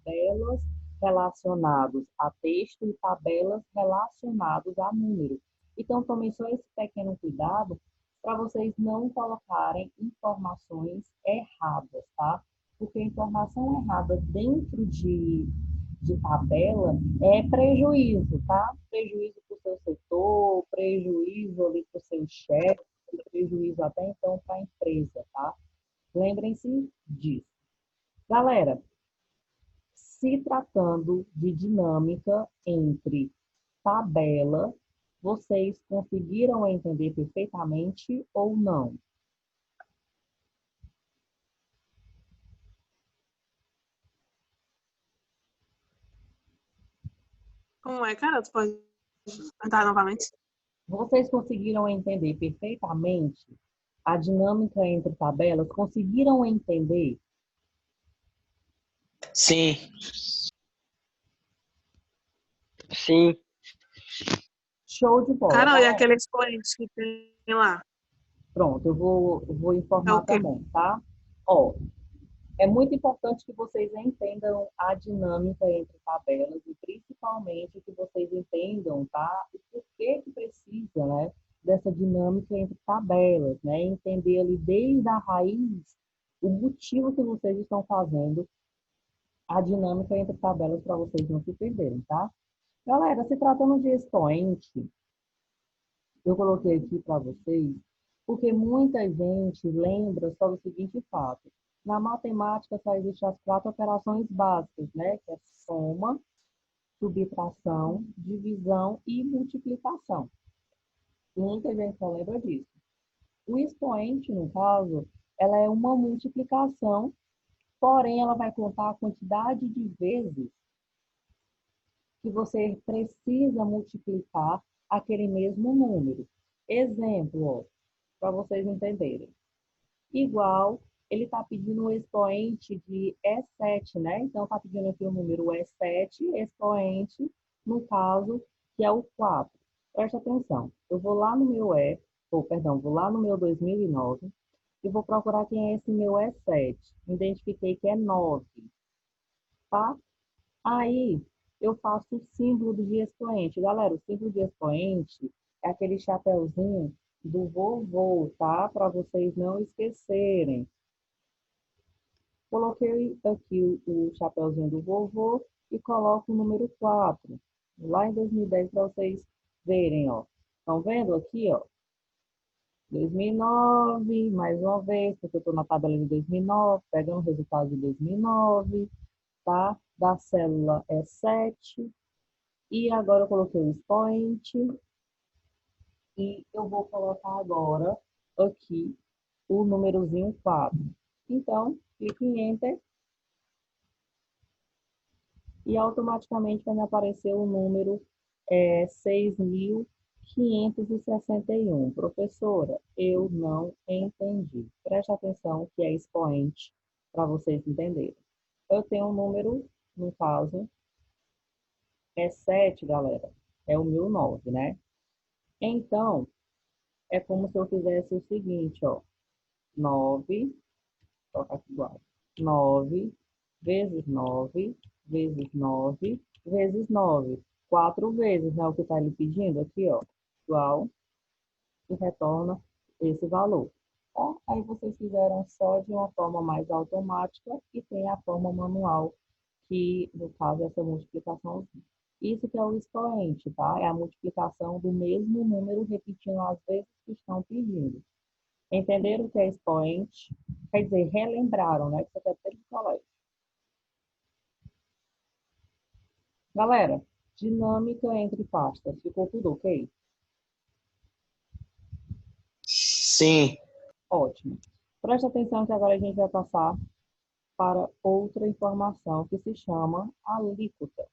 tabelas relacionadas a texto e tabelas relacionadas a número. Então, tomem só esse pequeno cuidado para vocês não colocarem informações erradas, tá? Porque informação errada dentro de tabela é prejuízo, tá? Prejuízo para o seu setor, prejuízo ali para o seu chefe, prejuízo até então para a empresa, tá? Lembrem-se disso. Galera, se tratando de dinâmica entre tabela, vocês conseguiram entender perfeitamente ou não? Como é, cara? Tu pode tentar novamente? Vocês conseguiram entender perfeitamente a dinâmica entre tabelas? Conseguiram entender? Sim. Sim. Show de bola, Carol, e galera. aquele expoente que tem lá? Pronto, eu vou É o informar quê? também, tá? Ó, é muito importante que vocês entendam a dinâmica entre tabelas e principalmente que vocês entendam, tá? O porquê que precisa, né, dessa dinâmica entre tabelas, né? Entender ali desde a raiz o motivo que vocês estão fazendo a dinâmica entre tabelas para vocês não se perderem, tá? Galera, se tratando de expoente, eu coloquei aqui para vocês, porque muita gente lembra só do seguinte fato. Na matemática só existem as quatro operações básicas, né? Que é soma, subtração, divisão e multiplicação. Muita gente só lembra disso. O expoente, no caso, ela é uma multiplicação, porém ela vai contar a quantidade de vezes que você precisa multiplicar aquele mesmo número. Exemplo, para vocês entenderem. Igual, ele está pedindo um expoente de E7, né? Então, está pedindo aqui o número E7, expoente, no caso, que é o 4. Presta atenção. Eu vou lá no meu vou lá no meu 2009 e vou procurar quem é esse meu E7. Identifiquei que é 9, tá? Aí, eu faço o símbolo de expoente. Galera, o símbolo de expoente é aquele chapeuzinho do vovô, tá? Para vocês não esquecerem. Coloquei aqui o chapeuzinho do vovô e coloco o número 4 lá em 2010 para vocês verem, ó. Estão vendo aqui, ó? 2009, mais uma vez, porque eu estou na tabela de 2009, pegando o resultado de 2009, tá? Da célula é 7. E agora eu coloquei o expoente e eu vou colocar agora aqui o númerozinho 4. Então, clique em Enter e automaticamente vai me aparecer o número 6.561. Professora, eu não entendi. Preste atenção que é expoente para vocês entenderem. Eu tenho um número, no caso, é 7, galera. É o meu 9, né? Então, é como se eu fizesse o seguinte, ó. 9, colocar aqui igual. 9 vezes 9 vezes 9 vezes 9. 4 vezes, né? O que está ele pedindo aqui, ó. Igual. E retorna esse valor. Tá? Aí vocês fizeram só de uma forma mais automática e tem a forma manual, que no caso é essa multiplicação. Isso que é o expoente, tá? É a multiplicação do mesmo número repetindo as vezes que estão pedindo. Entenderam o que é expoente? Quer dizer, relembraram, né? Que você quer ter de colégio. Galera, dinâmica entre pastas. Ficou tudo ok? Sim. Ótimo. Preste atenção que agora a gente vai passar para outra informação que se chama alíquota.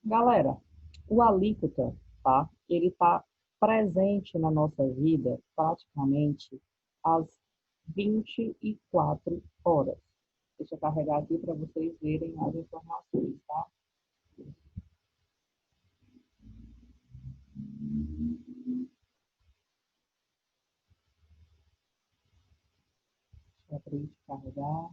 Galera, o alíquota, tá? Ele está presente na nossa vida praticamente às 24 horas. Deixa eu carregar aqui para vocês verem as informações, tá? Deixa eu abrir de carregar.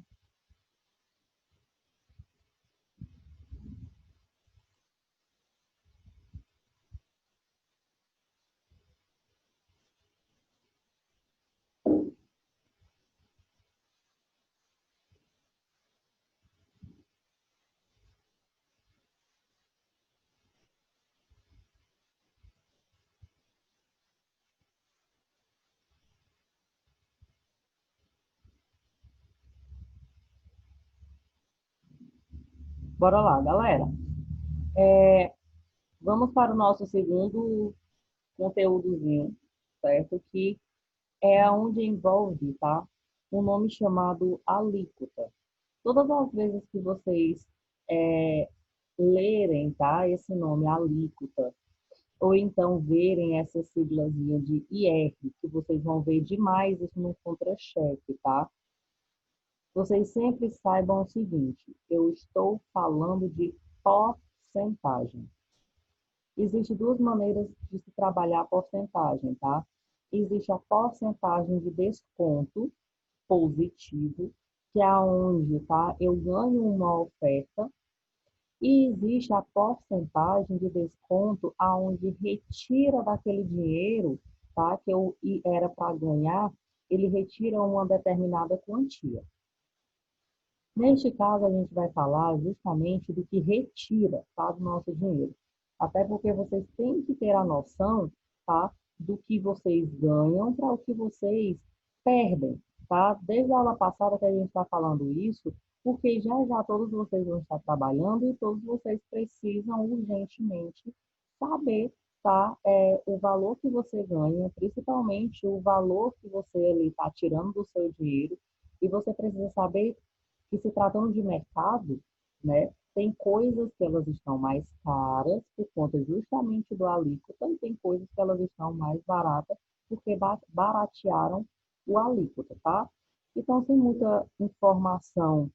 Bora lá, galera. Vamos para o nosso segundo conteúdozinho, certo? Que é onde envolve, tá? Um nome chamado alíquota. Todas as vezes que vocês é, lerem, tá? Esse nome alíquota, ou então verem essa siglazinha de IR, que vocês vão ver demais isso no contra-cheque, tá? Vocês sempre saibam o seguinte, eu estou falando de porcentagem. Existem duas maneiras de se trabalhar a porcentagem, tá? Existe a porcentagem de desconto positivo, que é onde, tá? Eu ganho uma oferta, e existe a porcentagem de desconto aonde retira daquele dinheiro, tá? Que eu era para ganhar, ele retira uma determinada quantia. Neste caso, a gente vai falar justamente do que retira, tá, do nosso dinheiro. Até porque vocês têm que ter a noção, tá, do que vocês ganham para o que vocês perdem, tá? Desde a aula passada que a gente está falando isso, porque já já todos vocês vão estar trabalhando e todos vocês precisam urgentemente saber, tá, o valor que você ganha, principalmente o valor que você ali está tirando do seu dinheiro, e você precisa saber que se tratando de mercado, né, tem coisas que elas estão mais caras por conta justamente do alíquota e tem coisas que elas estão mais baratas porque baratearam o alíquota, tá? Então, sem muita informação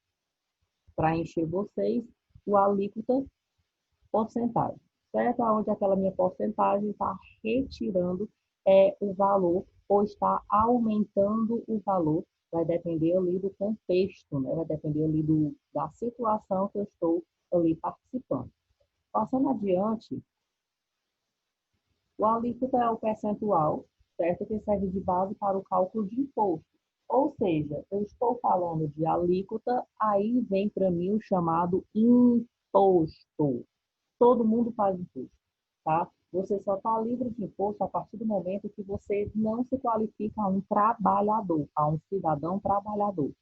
para encher vocês, o alíquota porcentagem, certo? Onde aquela minha porcentagem está retirando o valor ou está aumentando o valor, vai depender ali do contexto, né? Vai depender ali da situação que eu estou ali participando. Passando adiante, o alíquota é o percentual, certo? Que serve de base para o cálculo de imposto. Ou seja, eu estou falando de alíquota, aí vem para mim o chamado imposto. Todo mundo faz imposto, tá? Você só está livre de imposto a partir do momento que você não se qualifica a um trabalhador, a um cidadão trabalhador.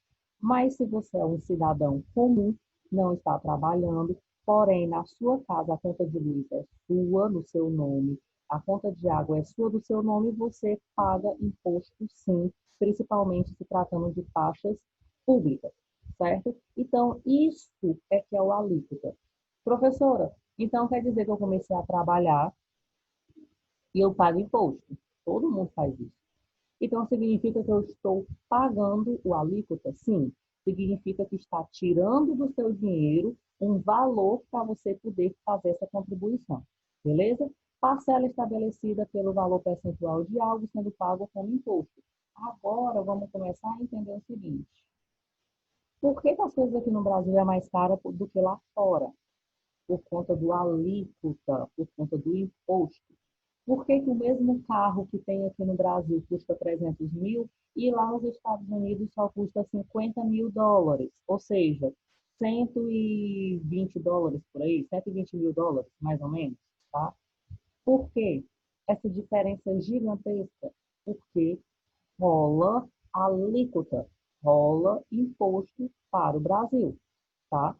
Mas se você é um cidadão comum, não está trabalhando, porém na sua casa a conta de luz é sua, no seu nome, a conta de água é sua, do seu nome, você paga imposto sim, principalmente se tratando de taxas públicas, certo? Então, isso é que é o alíquota. Professora, então quer dizer que eu comecei a trabalhar e eu pago imposto. Todo mundo faz isso. Então significa que eu estou pagando o alíquota? Sim. Significa que está tirando do seu dinheiro um valor para você poder fazer essa contribuição. Beleza? Parcela estabelecida pelo valor percentual de algo sendo pago como imposto. Agora vamos começar a entender o seguinte. Por que as coisas aqui no Brasil é mais cara do que lá fora? Por conta do alíquota, por conta do imposto. Por que que o mesmo carro que tem aqui no Brasil custa 300 mil e lá nos Estados Unidos só custa 50 mil dólares? Ou seja, 120 dólares por aí, 120 mil dólares, mais ou menos, tá? Por quê? Essa diferença é gigantesca? Porque rola alíquota, rola imposto para o Brasil, tá?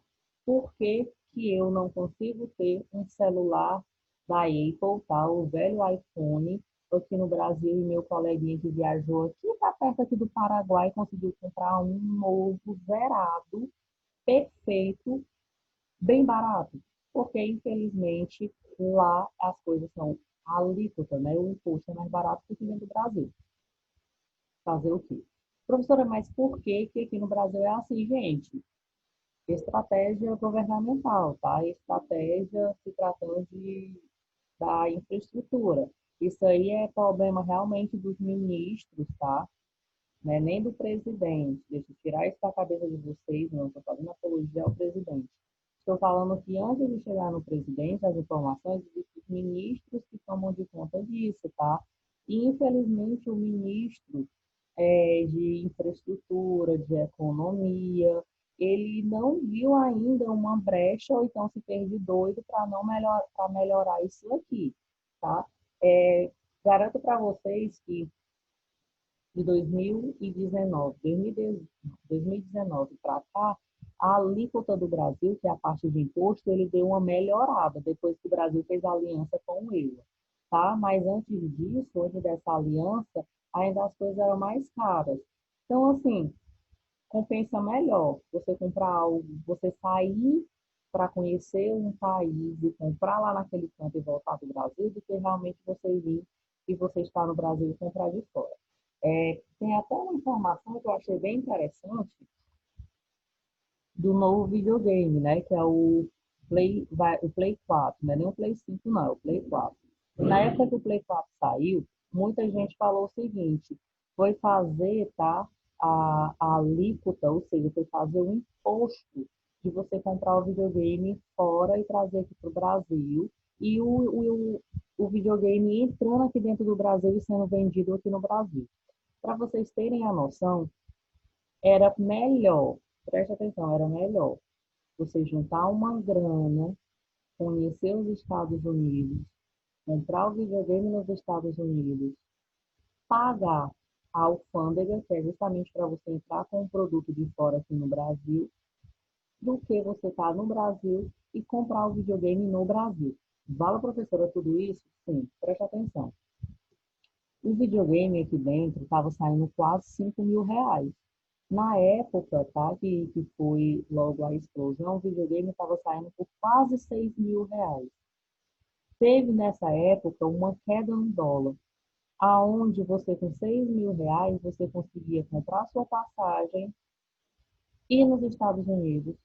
Por que que eu não consigo ter um celular da Apple, tá? O velho iPhone, aqui no Brasil, e meu coleguinha que viajou aqui para perto aqui do Paraguai conseguiu comprar um novo, zerado, perfeito, bem barato. Porque, infelizmente, lá as coisas são alíquota, né? O imposto é mais barato do que dentro do Brasil. Fazer o quê? Professora, mas por que que aqui no Brasil é assim, gente? Estratégia governamental, tá? Estratégia se tratando da infraestrutura. Isso aí é problema realmente dos ministros, tá? Não é nem do presidente. Deixa eu tirar isso da cabeça de vocês, não estou fazendo apologia ao presidente. Estou falando que antes de chegar no presidente, as informações existem os ministros que tomam de conta disso, tá? E, infelizmente, o ministro de infraestrutura, de economia, ele não viu ainda uma brecha ou então se fez de doido para não melhorar isso aqui, tá? Garanto para vocês que de 2019 para cá, A alíquota do Brasil, que é a parte de imposto, ele deu uma melhorada depois que o Brasil fez aliança com o euro, tá? Mas antes disso, antes dessa aliança, ainda as coisas eram mais caras. Então, assim, compensa melhor você comprar algo, você sair para conhecer um país e comprar lá naquele canto e voltar do Brasil, do que realmente você vir e você estar no Brasil e comprar de fora. Tem até uma informação que eu achei bem interessante do novo videogame, né? Que é o Play 4, não é nem o Play 5, não, é o Play 4. Na época que o Play 4 saiu, muita gente falou o seguinte, foi fazer, tá, a alíquota, ou seja, foi fazer o imposto de você comprar o videogame fora e trazer aqui para o Brasil, e o videogame entrando aqui dentro do Brasil e sendo vendido aqui no Brasil. Para vocês terem a noção, era melhor, preste atenção, era melhor você juntar uma grana, conhecer os Estados Unidos, comprar o videogame nos Estados Unidos, pagar a alfândega, que é justamente para você entrar com um produto de fora aqui no Brasil, do que você estar no Brasil e comprar o videogame no Brasil. Vale, professora, tudo isso? Sim, preste atenção. O videogame aqui dentro estava saindo quase R$ 5.000. Na época, tá, que foi logo a explosão, o videogame estava saindo por quase R$ 6.000. Teve nessa época uma queda no dólar, aonde você com R$ 6.000 você conseguia comprar sua passagem, ir nos Estados Unidos,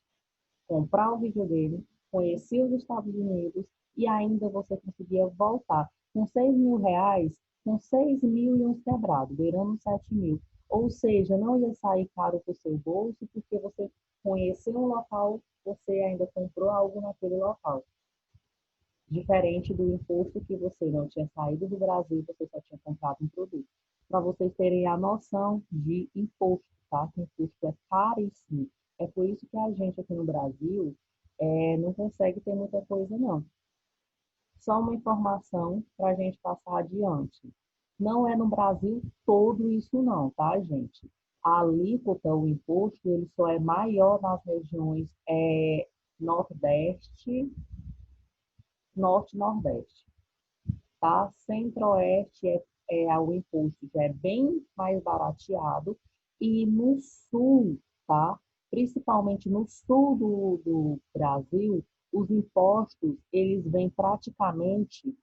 comprar o videogame, conhecer os Estados Unidos e ainda você conseguia voltar. Com R$ 6.000, com 6.000 e uns quebrados, beirando 7.000. Ou seja, não ia sair caro para o seu bolso, porque você conheceu um local, você ainda comprou algo naquele local. Diferente do imposto que você não tinha saído do Brasil, você só tinha comprado um produto. Para vocês terem a noção de imposto, tá? Que imposto é caríssimo. É por isso que a gente aqui no Brasil não consegue ter muita coisa, não. Só uma informação para a gente passar adiante. Não é no Brasil todo isso não, tá, gente? A alíquota, o imposto, ele só é maior nas regiões Nordeste, Norte e Nordeste, tá? Centro-Oeste o imposto já é bem mais barateado e no Sul, tá? Principalmente no Sul do Brasil, os impostos, eles vêm praticamente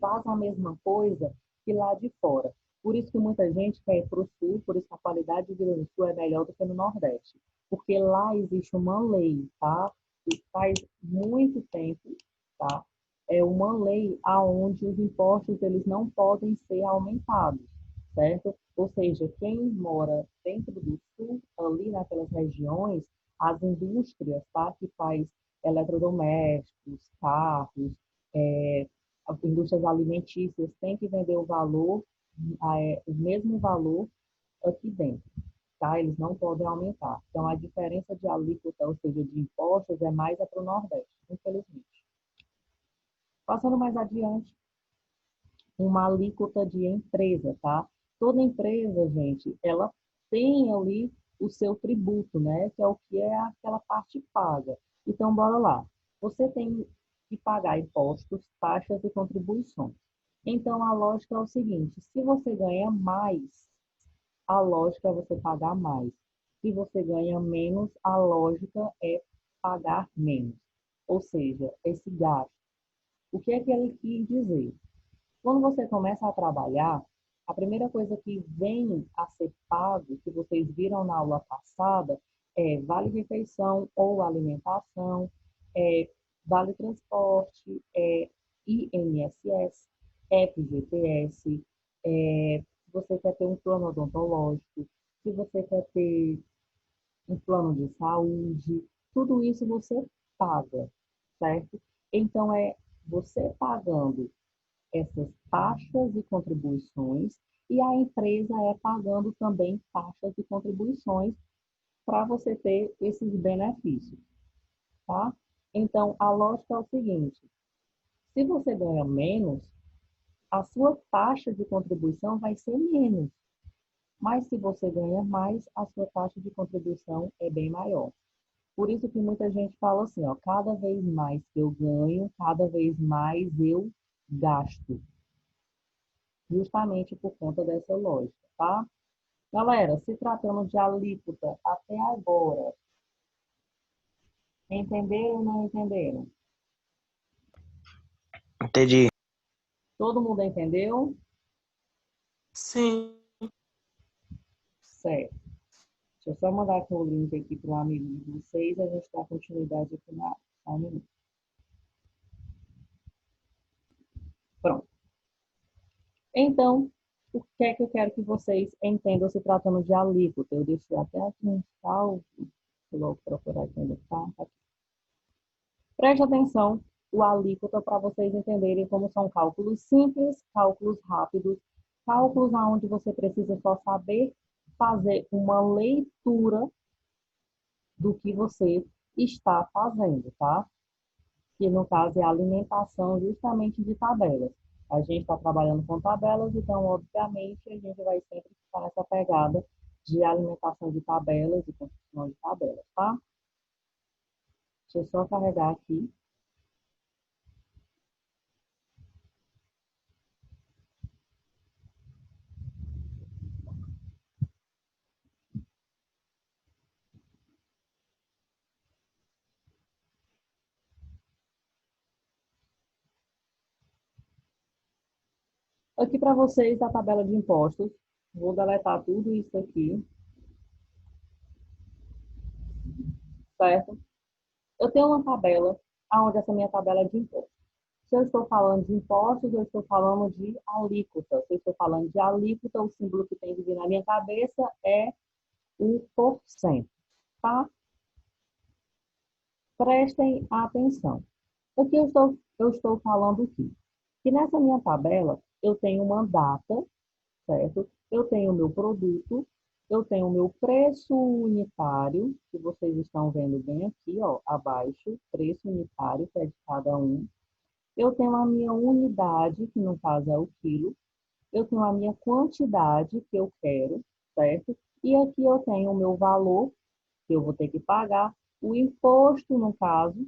faz a mesma coisa que lá de fora. Por isso que muita gente quer ir para o sul, por isso que a qualidade de vida no sul é melhor do que no Nordeste. Porque lá existe uma lei, tá? E faz muito tempo, tá? É uma lei aonde os impostos eles não podem ser aumentados, certo? Ou seja, quem mora dentro do sul, ali naquelas regiões, as indústrias, tá? Que faz eletrodomésticos, carros, é, as indústrias alimentícias têm que vender o mesmo valor aqui dentro, tá? Eles não podem aumentar. Então, a diferença de alíquota, ou seja, de impostos, é mais para o Nordeste, infelizmente. Passando mais adiante, uma alíquota de empresa, tá? Toda empresa, gente, ela tem ali o seu tributo, né? Que é o que é aquela parte paga. Então, bora lá. Você tem que pagar impostos, taxas e contribuições. Então, a lógica é o seguinte: se você ganha mais, a lógica é você pagar mais. Se você ganha menos, a lógica é pagar menos. Ou seja, esse gasto. O que é que ele quis dizer? Quando você começa a trabalhar, a primeira coisa que vem a ser pago, que vocês viram na aula passada, é vale-refeição ou alimentação, vale-transporte, INSS, FGTS, se você quer ter um plano odontológico, se você quer ter um plano de saúde, tudo isso você paga, certo? Então, você pagando essas taxas e contribuições e a empresa pagando também taxas e contribuições para você ter esses benefícios, tá? Então, a lógica é o seguinte: se você ganha menos, a sua taxa de contribuição vai ser menos. Mas se você ganha mais, a sua taxa de contribuição é bem maior. Por isso que muita gente fala assim, ó, cada vez mais que eu ganho, cada vez mais eu gasto. Justamente por conta dessa lógica, tá? Galera, se tratando de alíquota até agora, entenderam ou não entenderam? Entendi. Todo mundo entendeu? Sim. Certo. Deixa eu só mandar aqui o link aqui para um amigo de vocês, a gente dá continuidade aqui na só um minuto. Pronto. Então, o que é que eu quero que vocês entendam se tratando de alíquota? Eu deixei até aqui um salvo, vou logo procurar aqui onde está. Aqui. Preste atenção, o alíquota para vocês entenderem como são cálculos simples, cálculos rápidos, cálculos onde você precisa só saber fazer uma leitura do que você está fazendo, tá? Que no caso é a alimentação justamente de tabelas. A gente está trabalhando com tabelas, então, obviamente, a gente vai sempre ficar nessa pegada de alimentação de tabelas e construção de tabelas, tá? Deixa eu só carregar aqui. Aqui para vocês a tabela de impostos. Vou deletar tudo isso aqui, certo? Eu tenho uma tabela, onde essa minha tabela é de impostos. Se eu estou falando de impostos, eu estou falando de alíquota. Se eu estou falando de alíquota, o símbolo que tem que vir na minha cabeça é o porcento, tá? Prestem atenção. O que eu estou falando aqui? Que nessa minha tabela, eu tenho uma data, certo? Eu tenho o meu produto, eu tenho o meu preço unitário, que vocês estão vendo bem aqui, ó, abaixo, preço unitário, que é de cada um. Eu tenho a minha unidade, que no caso é o quilo. Eu tenho a minha quantidade que eu quero, certo? E aqui eu tenho o meu valor, que eu vou ter que pagar, o imposto, no caso,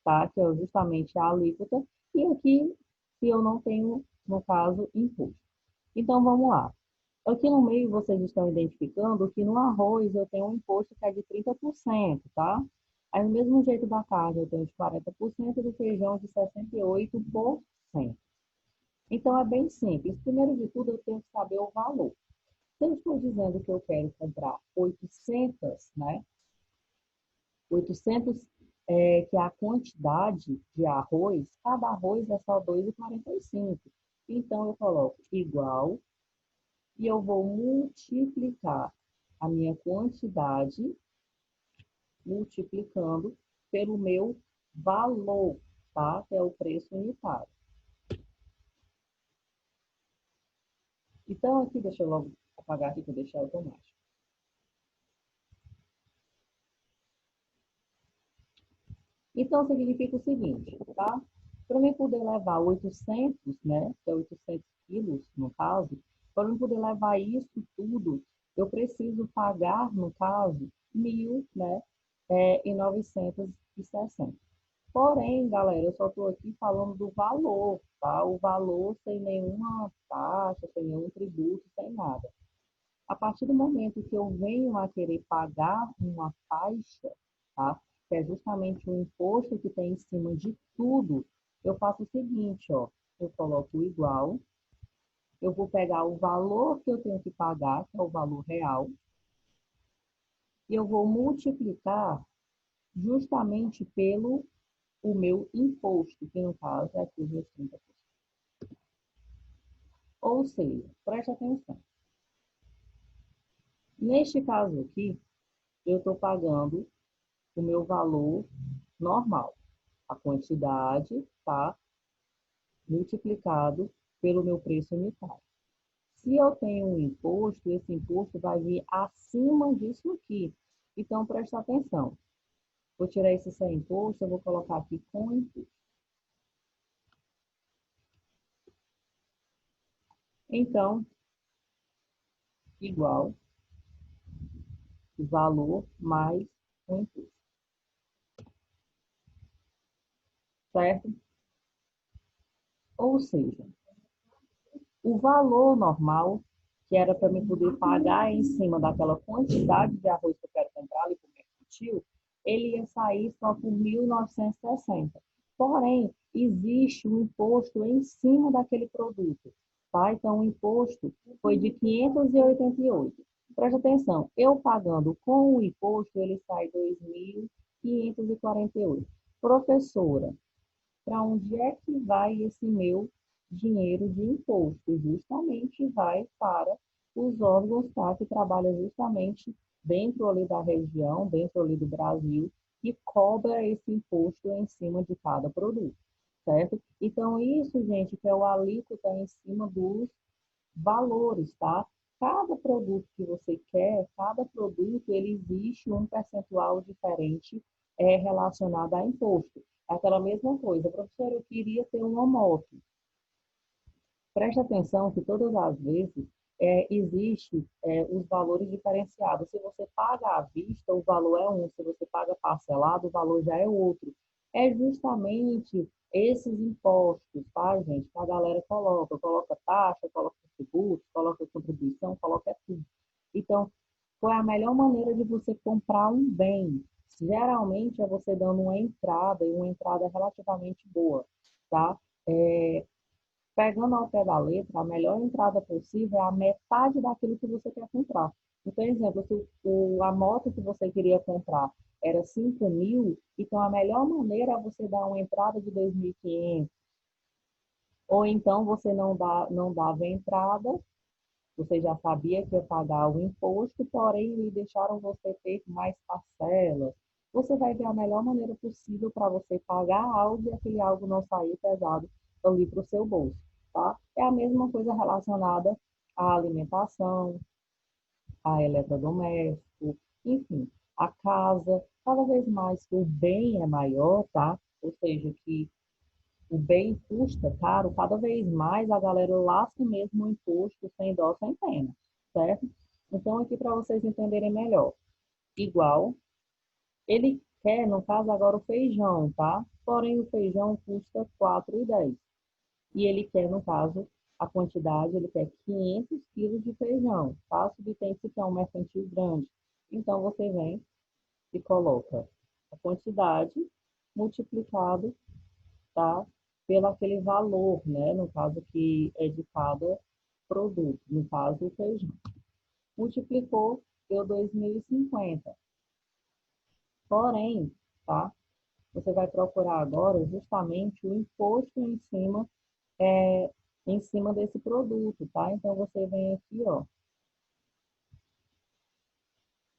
tá? Que é justamente a alíquota. E aqui, se eu não tenho, no caso, imposto. Então, vamos lá. Aqui no meio, vocês estão identificando que no arroz eu tenho um imposto que é de 30%, tá? Aí, do mesmo jeito da carne, eu tenho de 40% e do feijão de 68%. Então, é bem simples. Primeiro de tudo, eu tenho que saber o valor. Se eu estou dizendo que eu quero comprar 800, né? 800 que é a quantidade de arroz, cada arroz é só 2,45. Então, eu coloco igual e eu vou multiplicar a minha quantidade, multiplicando pelo meu valor, tá? Que é o preço unitário. Então, aqui, deixa eu logo apagar aqui para deixar automático. Então, significa o seguinte, tá? Para mim poder levar 800, né, que é 800 quilos, no caso, para eu poder levar isso tudo, eu preciso pagar, no caso, 1.000, né, e 960. Porém, galera, eu só estou aqui falando do valor, tá? O valor sem nenhuma taxa, sem nenhum tributo, sem nada. A partir do momento que eu venho a querer pagar uma taxa, tá? Que é justamente o imposto que tem em cima de tudo, eu faço o seguinte, ó, eu coloco igual, eu vou pegar o valor que eu tenho que pagar, que é o valor real, e eu vou multiplicar justamente pelo o meu imposto, que no caso é aqui os meus 30%. Ou seja, preste atenção. Neste caso aqui, eu estou pagando o meu valor normal, a quantidade, tá? Multiplicado pelo meu preço unitário. Se eu tenho um imposto, esse imposto vai vir acima disso aqui. Então, presta atenção. Vou tirar esse sem imposto, eu vou colocar aqui com imposto. Então, igual o valor mais o imposto, certo? Ou seja, o valor normal, que era para me poder pagar em cima daquela quantidade de arroz que eu quero comprar ali para o mercantil, ele ia sair só por 1.960. Porém, existe um imposto em cima daquele produto, tá? Então, o imposto foi de 588. Preste atenção, eu pagando com o imposto, ele sai 2.548. Professora, para onde é que vai esse meu dinheiro de imposto? Justamente vai para os órgãos, tá, que trabalham justamente dentro ali da região, dentro ali do Brasil, e cobra esse imposto em cima de cada produto, certo? Então, isso, gente, que é o alíquota em cima dos valores, tá? Cada produto que você quer, cada produto, ele existe um percentual diferente relacionado a imposto. É aquela mesma coisa, professor, eu queria ter uma moto. Preste atenção que todas as vezes existe os valores diferenciados. Se você paga à vista, o valor é um. Se você paga parcelado, o valor já é outro. É justamente esses impostos, tá, gente? Que a galera coloca. Coloca taxa, coloca tributo, coloca contribuição, coloca tudo. Então, qual é a melhor maneira de você comprar um bem? Geralmente é você dando uma entrada, e uma entrada relativamente boa, tá? É, pegando ao pé da letra, a melhor entrada possível é a metade daquilo que você quer comprar. Então, exemplo, se a moto que você queria comprar era 5.000, então a melhor maneira é você dar uma entrada de 2.500. Ou então você não dava entrada, você já sabia que ia pagar o imposto, porém lhe deixaram você ter mais parcelas. Você vai ver a melhor maneira possível para você pagar algo e aquele algo não sair pesado ali para o seu bolso, tá? É a mesma coisa relacionada à alimentação, a eletrodoméstico, enfim, a casa. Cada vez mais que o bem é maior, tá? Ou seja, que o bem custa caro, cada vez mais a galera lasca mesmo o imposto sem dó, sem pena, certo? Então, aqui para vocês entenderem melhor, igual, ele quer, no caso agora, o feijão, tá? Porém, o feijão custa 4,10. E ele quer, no caso, a quantidade, ele quer 500 quilos de feijão, tá? Subtende-se que é um mercantil grande. Então, você vem e coloca a quantidade multiplicado, tá? Pelo aquele valor, né? No caso que é de cada produto, no caso o feijão. Multiplicou, deu 2.050. Porém, tá? Você vai procurar agora justamente o imposto é, em cima desse produto, tá? Então você vem aqui, ó,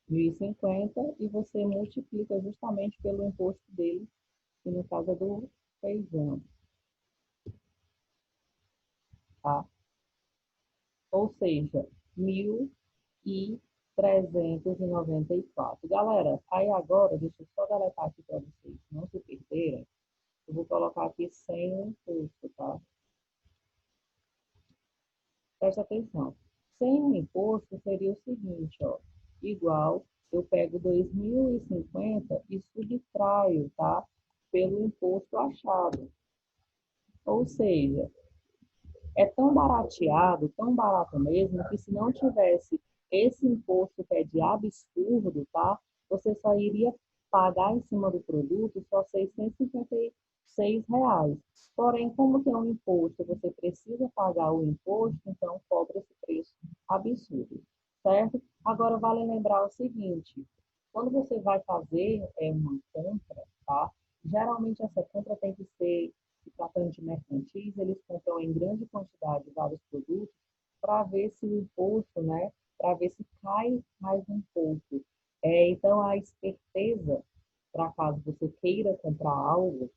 1.050 e você multiplica justamente pelo imposto dele, que no caso é do feijão, tá? Ou seja, 1.394. Galera, aí agora, deixa eu só deletar aqui para vocês não se perderem. Eu vou colocar aqui sem o imposto, tá? Presta atenção. Sem o imposto seria o seguinte, ó. Igual, eu pego 2.050 e subtraio, tá? Pelo imposto achado. Ou seja, é tão barateado, tão barato mesmo, que se não tivesse esse imposto que é de absurdo, tá? Você só iria pagar em cima do produto só R$ 656. Porém, como tem um imposto, você precisa pagar o imposto, então cobra esse preço absurdo, certo? Agora, vale lembrar o seguinte, quando você vai fazer uma compra, tá? Geralmente essa compra tem que ser se tratando de mercantis, eles compram em grande quantidade vários produtos para ver se o imposto, né, para ver se cai mais um pouco. Então, a esperteza, para caso você queira comprar algo,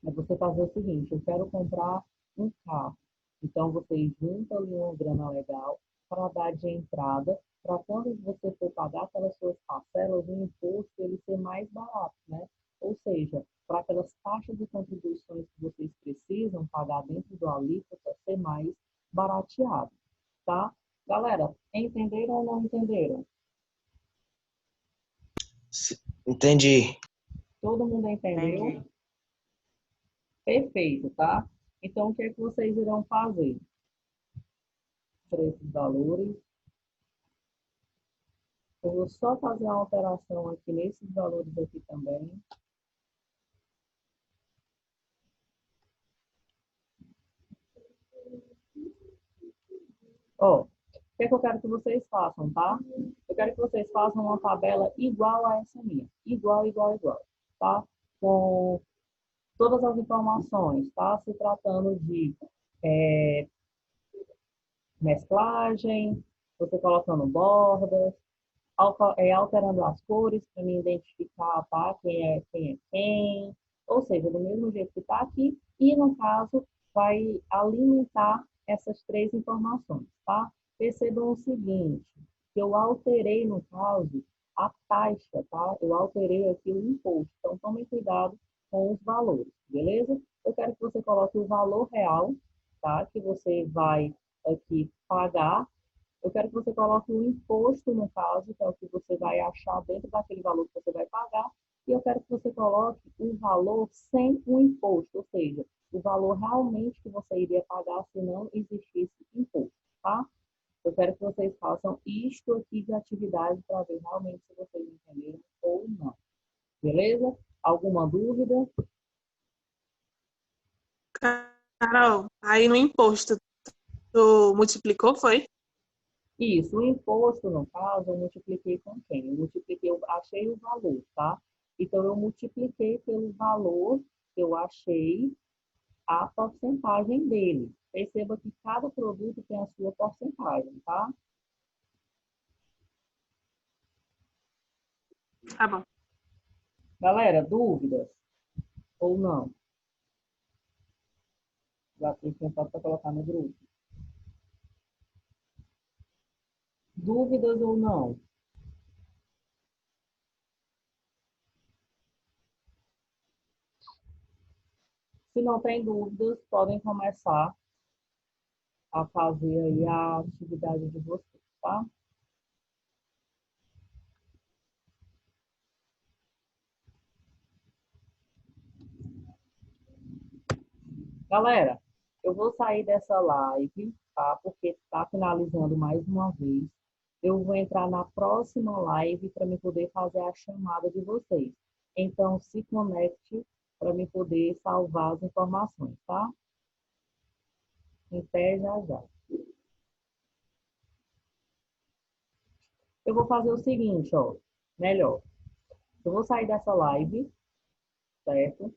é você fazer o seguinte, eu quero comprar um carro. Então, você junta ali uma grana legal para dar de entrada, para quando você for pagar aquelas suas parcelas, o imposto ele ser mais barato, né? Ou seja, para aquelas taxas e contribuições que vocês precisam pagar dentro do alíquota ser mais barateado, tá? Galera, entenderam ou não entenderam? Entendi. Todo mundo entendeu? Entendi. Perfeito, tá? Então, o que é que vocês irão fazer? Para esses valores, eu vou só fazer uma alteração aqui nesses valores aqui também. Ó, o que é que eu quero que vocês façam, tá? Eu quero que vocês façam uma tabela igual a essa minha. Igual, igual, igual, tá? Com todas as informações, tá? Se tratando de mesclagem, você colocando bordas, alterando as cores para me identificar, tá? Quem é quem. Ou seja, do mesmo jeito que está aqui. E, no caso, vai alimentar essas três informações, tá? Percebam o seguinte, que eu alterei, no caso, a taxa, tá? Eu alterei aqui o imposto. Então, tomem cuidado com os valores, beleza? Eu quero que você coloque o valor real, tá? Que você vai aqui pagar. Eu quero que você coloque o imposto, no caso, que é o que você vai achar dentro daquele valor que você vai pagar. E eu quero que você coloque o valor sem o imposto, ou seja, o valor realmente que você iria pagar se não existisse imposto, tá? Eu quero que vocês façam isto aqui de atividade para ver realmente se vocês entenderam ou não. Beleza? Alguma dúvida? Carol, aí no imposto, tu multiplicou, foi? Isso, o imposto, no caso, eu multipliquei com quem? Eu multipliquei, eu achei o valor, tá? Então, eu multipliquei pelo valor que eu achei a porcentagem dele. Perceba que cada produto tem a sua porcentagem, tá? Tá bom. Galera, dúvidas ou não? Já tem tempo para colocar no grupo. Dúvidas ou não? Se não tem dúvidas, podem começar a fazer aí a atividade de vocês, tá? Galera, eu vou sair dessa live, tá? Porque está finalizando mais uma vez. Eu vou entrar na próxima live para me poder fazer a chamada de vocês. Então, se conecte para me poder salvar as informações, tá? Até já já. Eu vou fazer o seguinte, ó. Melhor. Eu vou sair dessa live, certo?